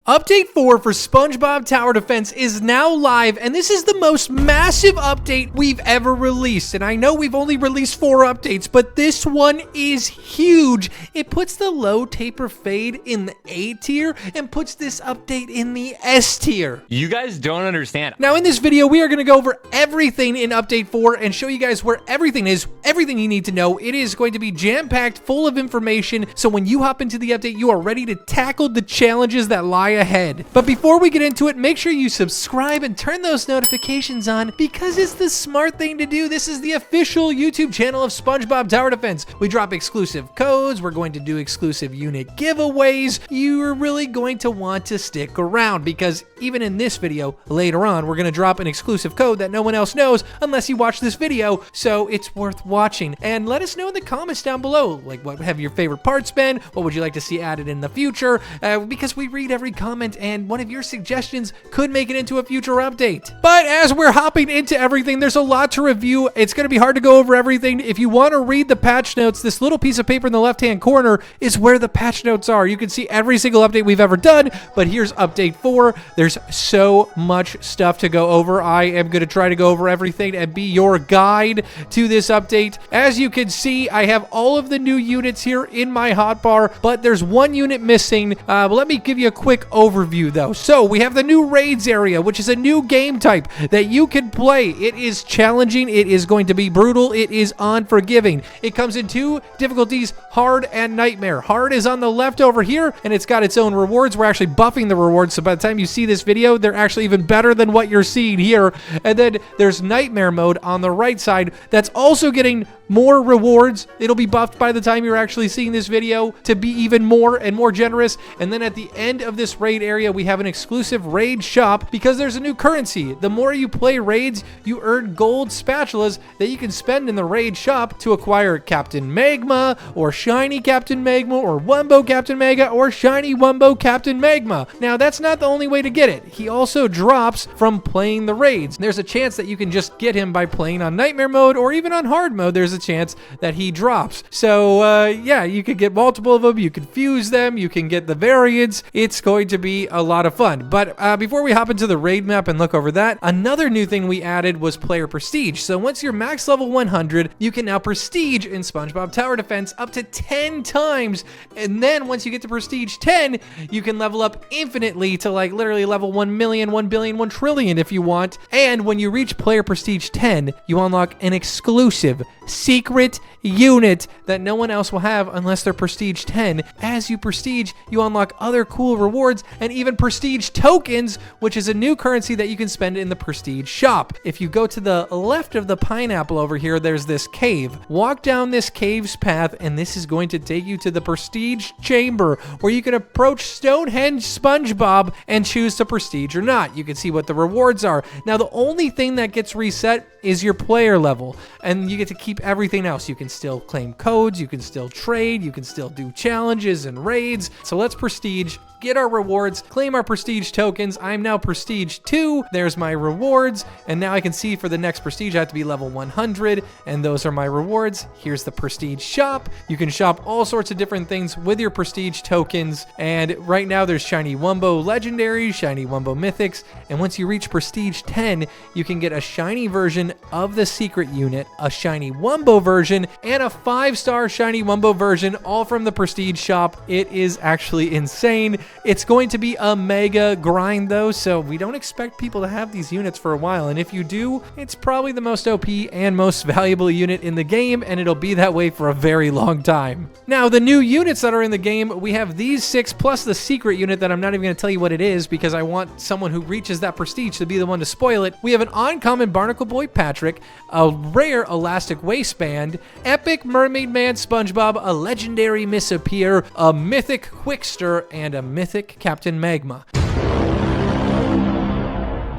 Update 4 for SpongeBob Tower Defense is now live, and this is the most massive update we've ever released. And I know we've only released 4 updates, but this one is huge. It puts the low taper fade in the A tier and puts this update in the S tier. You guys don't understand. Now in this video, we are going to go over everything in Update 4 and show you guys where everything is, everything you need to know. It is going to be jam-packed, full of information, so when you hop into the update, you are ready to tackle the challenges that lie ahead. But before we get into it, make sure you subscribe and turn those notifications on because it's the smart thing to do. This is the official YouTube channel of SpongeBob Tower Defense. We drop exclusive codes. We're going to do exclusive unit giveaways. You're really going to want to stick around because even in this video later on, we're going to drop an exclusive code that no one else knows unless you watch this video. So it's worth watching. And let us know in the comments down below, like what have your favorite parts been? What would you like to see added in the future? Because we read every comment and one of your suggestions could make it into a future update. But as we're hopping into everything, there's a lot to review. It's going to be hard to go over everything. If you want to read the patch notes, this little piece of paper in the left-hand corner is where the patch notes are. You can see every single update we've ever done, but here's Update 4. There's so much stuff to go over. I am going to try to go over everything and be your guide to this update. As you can see, I have all of the new units here in my hotbar, but there's one unit missing. Let me give you a quick overview though. So we have the new raids area, which is a new game type that you can play. It is challenging. It is going to be brutal. It is unforgiving. It comes in 2 difficulties, hard and nightmare. Hard is on the left over here, and it's got its own rewards. We're actually buffing the rewards, so by the time you see this video, they're actually even better than what you're seeing here. And then there's nightmare mode on the right side that's also getting more rewards. It'll be buffed by the time you're actually seeing this video to be even more and more generous. And then at the end of this raid area, we have an exclusive raid shop because there's a new currency. The more you play raids, you earn gold spatulas that you can spend in the raid shop to acquire Captain Magma or Shiny Captain Magma or Wumbo Captain Mega or Shiny Wumbo Captain Magma. Now that's not the only way to get it. He also drops from playing the raids. There's a chance that you can just get him by playing on nightmare mode or even on hard mode. There's a chance that he drops. So yeah, you could get multiple of them. You can fuse them. You can get the variants. It's going to be a lot of fun. But before we hop into the raid map and look over that, another new thing we added was player prestige. So once you're max level 100, you can now prestige in SpongeBob Tower Defense up to 10 times. And then once you get to prestige 10, you can level up infinitely to like literally level 1 million, 1 billion, 1 trillion if you want. And when you reach player prestige 10, you unlock an exclusive secret unit that no one else will have unless they're prestige 10. As you prestige, you unlock other cool rewards and even prestige tokens, which is a new currency that you can spend in the prestige shop. If you go to the left of the pineapple over here, there's this cave. Walk down this cave's path and this is going to take you to the prestige chamber where you can approach Stonehenge SpongeBob and choose to prestige or not. You can see what the rewards are. Now the only thing that gets reset is your player level, and you get to keep everything else. You can still claim codes, you can still trade, you can still do challenges and raids. So let's prestige, get our rewards, claim our prestige tokens. I'm now prestige 2. There's my rewards, and now I can see for the next prestige I have to be level 100, and those are my rewards. Here's the prestige shop. You can shop all sorts of different things with your prestige tokens, and right now there's Shiny Wumbo Legendary, Shiny Wumbo Mythics, and once you reach prestige 10, you can get a shiny version of the secret unit, a Shiny Wumbo version, and a 5-star Shiny Wumbo version, all from the prestige shop. It is actually insane. It's going to be a mega grind though, so we don't expect people to have these units for a while, and if you do, it's probably the most OP and most valuable unit in the game, and it'll be that way for a very long time. Now, the new units that are in the game, we have these 6 plus the secret unit that I'm not even going to tell you what it is because I want someone who reaches that prestige to be the one to spoil it. We have an uncommon Barnacle Boy Patrick, a rare Elastic Waistband, epic Mermaid Man SpongeBob, a legendary Miss Appear, a mythic Quickster, and a mythic Captain Magma.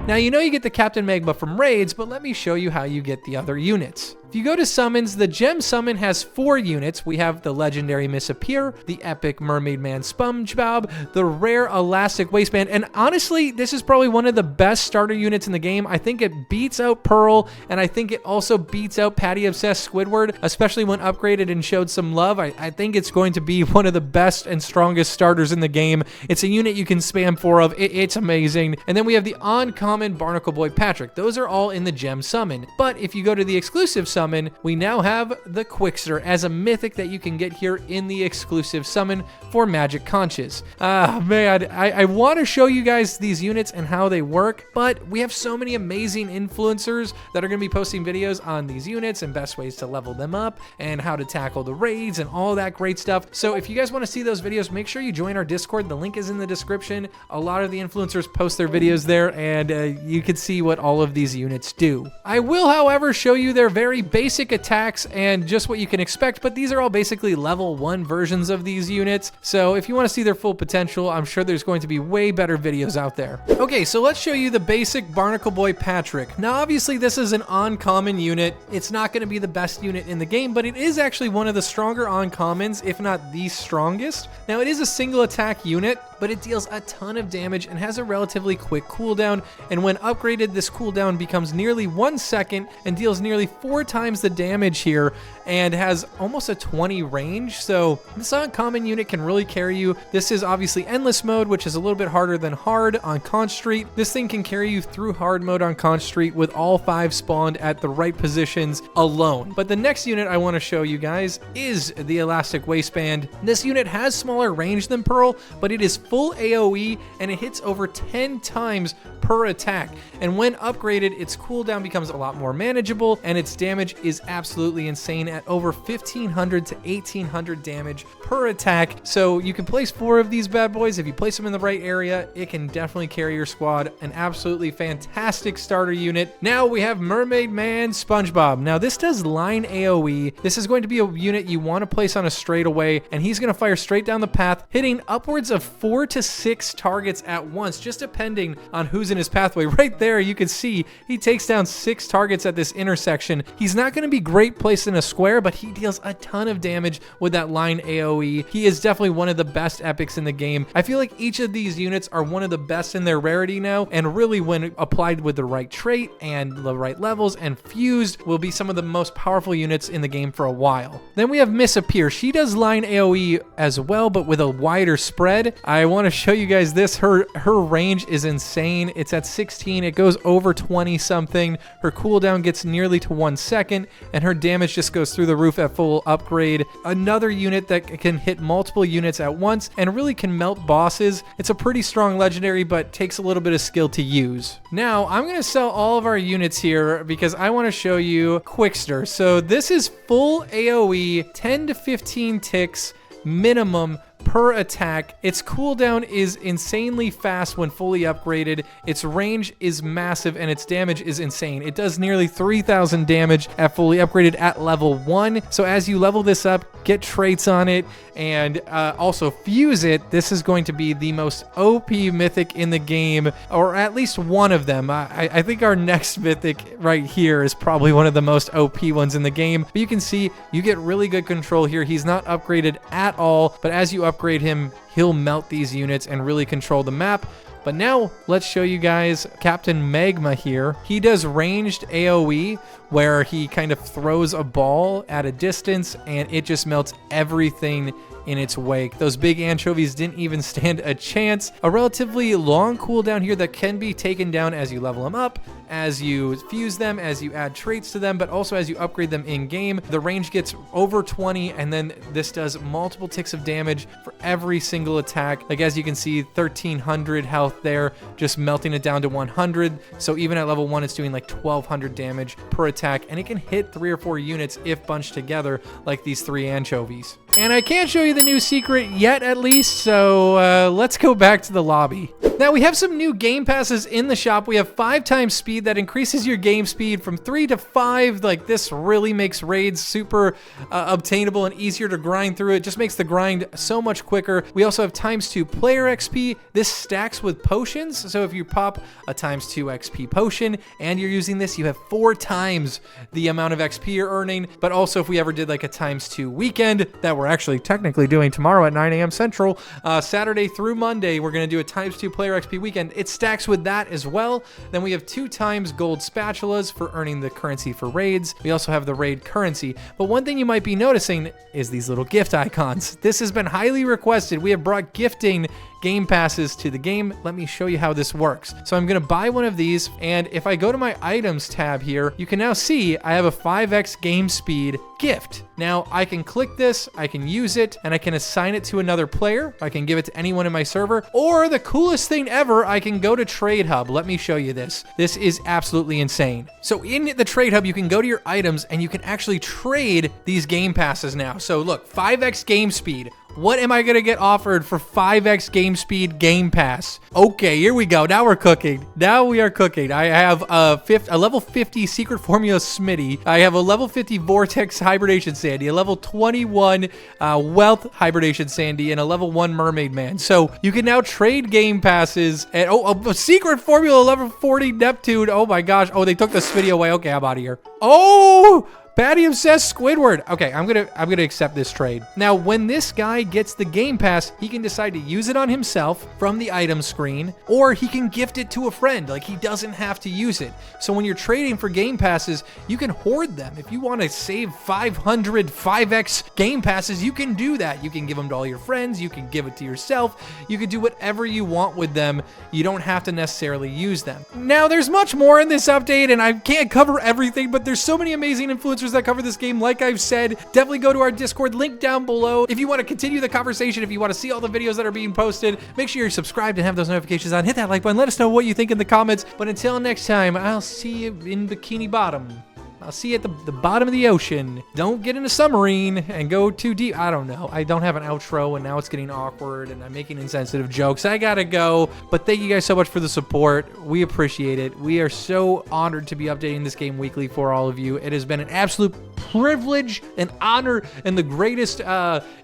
Now, you know you get the Captain Magma from raids, but let me show you how you get the other units. If you go to summons, the gem summon has 4 units. We have the legendary Misappear, the epic Mermaid Man SpongeBob, the rare elastic waistband, and honestly, this is probably one of the best starter units in the game. I think it beats out Pearl, and I think it also beats out Patty Obsessed Squidward, especially when upgraded and showed some love. I think it's going to be one of the best and strongest starters in the game. It's a unit you can spam 4 of. It's amazing. And then we have the uncommon Barnacle Boy Patrick. Those are all in the gem summon. But if you go to the exclusive summon, we now have the Quickster as a mythic that you can get here in the exclusive summon for Magic Conches. Man, I want to show you guys these units and how they work, but we have so many amazing influencers that are going to be posting videos on these units and best ways to level them up and how to tackle the raids and all that great stuff. So if you guys want to see those videos, make sure you join our Discord. The link is in the description. A lot of the influencers post their videos there, and you can see what all of these units do. I will, however, show you their very basic attacks and just what you can expect, but these are all basically level 1 versions of these units. So if you want to see their full potential, I'm sure there's going to be way better videos out there. Okay, so let's show you the basic Barnacle Boy Patrick. Now, obviously, this is an uncommon unit. It's not going to be the best unit in the game, but it is actually one of the stronger uncommons, if not the strongest. Now, it is a single attack unit, but it deals a ton of damage and has a relatively quick cooldown, and when upgraded, this cooldown becomes nearly 1 second and deals nearly 4 times the damage here and has almost a 20 range, so this uncommon unit can really carry you. This is obviously endless mode, which is a little bit harder than hard on Conch Street. This thing can carry you through hard mode on Conch Street with all 5 spawned at the right positions alone. But the next unit I want to show you guys is the Elastic Waistband. This unit has smaller range than Pearl, but it is full AoE and it hits over 10 times per attack. And when upgraded, its cooldown becomes a lot more manageable and its damage is absolutely insane at over 1500 to 1800 damage per attack. So you can place 4 of these bad boys. If you place them in the right area, it can definitely carry your squad. An absolutely fantastic starter unit. Now we have Mermaid Man SpongeBob. Now this does line AoE. This is going to be a unit you want to place on a straightaway, and he's going to fire straight down the path, hitting upwards of 4 to 6 targets at once, just depending on who's in his pathway. Right there, you can see he takes down 6 targets at this intersection. He's not going to be great placed in a square, but he deals a ton of damage with that line AoE. He is definitely one of the best epics in the game. I feel like each of these units are one of the best in their rarity now, and really when applied with the right trait and the right levels and fused, will be some of the most powerful units in the game for a while. Then we have Misappear. She does line AoE as well, but with a wider spread. I want to show you guys this. Her range is insane. It's at 16. It goes over 20 something. Her cooldown gets nearly to 1 second, and her damage just goes through the roof at full upgrade. Another unit that can hit multiple units at once and really can melt bosses. It's a pretty strong legendary, but takes a little bit of skill to use. Now, I'm going to sell all of our units here because I want to show you Quickster. So this is full AoE, 10 to 15 ticks minimum per attack. Its cooldown is insanely fast when fully upgraded. Its range is massive and its damage is insane. It does nearly 3000 damage at fully upgraded at level 1. So as you level this up, get traits on it, and also fuse it, this is going to be the most OP mythic in the game, or at least one of them. I think our next mythic right here is probably one of the most OP ones in the game. But you can see you get really good control here. He's not upgraded at all, but as you upgrade him, he'll melt these units and really control the map. But now let's show you guys Captain Magma here. He does ranged AoE where he kind of throws a ball at a distance and it just melts everything in its wake. Those big anchovies didn't even stand a chance. A relatively long cooldown here that can be taken down as you level them up, as you fuse them, as you add traits to them, but also as you upgrade them in game. The range gets over 20, and then this does multiple ticks of damage for every single attack. Like as you can see, 1300 health there, just melting it down to 100. So even at level 1, it's doing like 1200 damage per attack, and it can hit 3 or 4 units if bunched together like these 3 anchovies. And I can't show you the new secret yet, at least, so let's go back to the lobby. Now, we have some new game passes in the shop. We have 5 times speed that increases your game speed from 3 to 5. Like, this really makes raids super obtainable and easier to grind through. It just makes the grind so much quicker. We also have ×2 player XP. This stacks with potions, so if you pop a ×2 XP potion and you're using this, you have 4 times the amount of XP you're earning. But also, if we ever did like a ×2 weekend that we're actually technically doing tomorrow at 9 a.m. Central, Saturday through Monday, we're going to do a ×2 player XP weekend. It stacks with that as well. Then we have 2 times gold spatulas for earning the currency for raids. We also have the raid currency. But one thing you might be noticing is these little gift icons. This has been highly requested. We have brought gifting game passes to the game. Let me show you how this works. So I'm gonna buy one of these, and if I go to my items tab here, you can now see I have a 5x game speed gift. Now I can click this, I can use it, and I can assign it to another player. I can give it to anyone in my server, or the coolest thing ever, I can go to Trade Hub. Let me show you this. This is absolutely insane. So in the Trade Hub, you can go to your items and you can actually trade these game passes now. So look, 5x game speed. What am I gonna get offered for 5x game speed game pass? Okay, here we go. Now we're cooking. Now we are cooking. I have a level 50 secret formula Smitty. I have a level 50 vortex hibernation Sandy, a level 21 wealth hibernation Sandy, and a level 1 mermaid man. So you can now trade game passes and a secret formula level 40 Neptune. Oh my gosh. Oh, they took the Smitty away. Okay, I'm out of here. Oh! Patty obsessed Squidward. Okay, I'm gonna accept this trade. Now, when this guy gets the game pass, he can decide to use it on himself from the item screen, or he can gift it to a friend. Like, he doesn't have to use it. So when you're trading for game passes, you can hoard them. If you want to save 500 5x game passes, you can do that. You can give them to all your friends. You can give it to yourself. You can do whatever you want with them. You don't have to necessarily use them. Now, there's much more in this update, and I can't cover everything, but there's so many amazing influencers that cover this game. Like I've said, definitely go to our Discord, link down below. If you want to continue the conversation, if you want to see all the videos that are being posted, make sure you're subscribed and have those notifications on. Hit that like button. Let us know what you think in the comments. But until next time, I'll see you in Bikini Bottom. I'll see you at the bottom of the ocean. Don't get in a submarine and go too deep. I don't know. I don't have an outro, and now it's getting awkward, and I'm making insensitive jokes. I gotta go. But thank you guys so much for the support. We appreciate it. We are so honored to be updating this game weekly for all of you. It has been an absolute privilege and honor and the greatest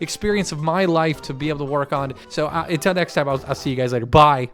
experience of my life to be able to work on. So until next time, I'll see you guys later. Bye.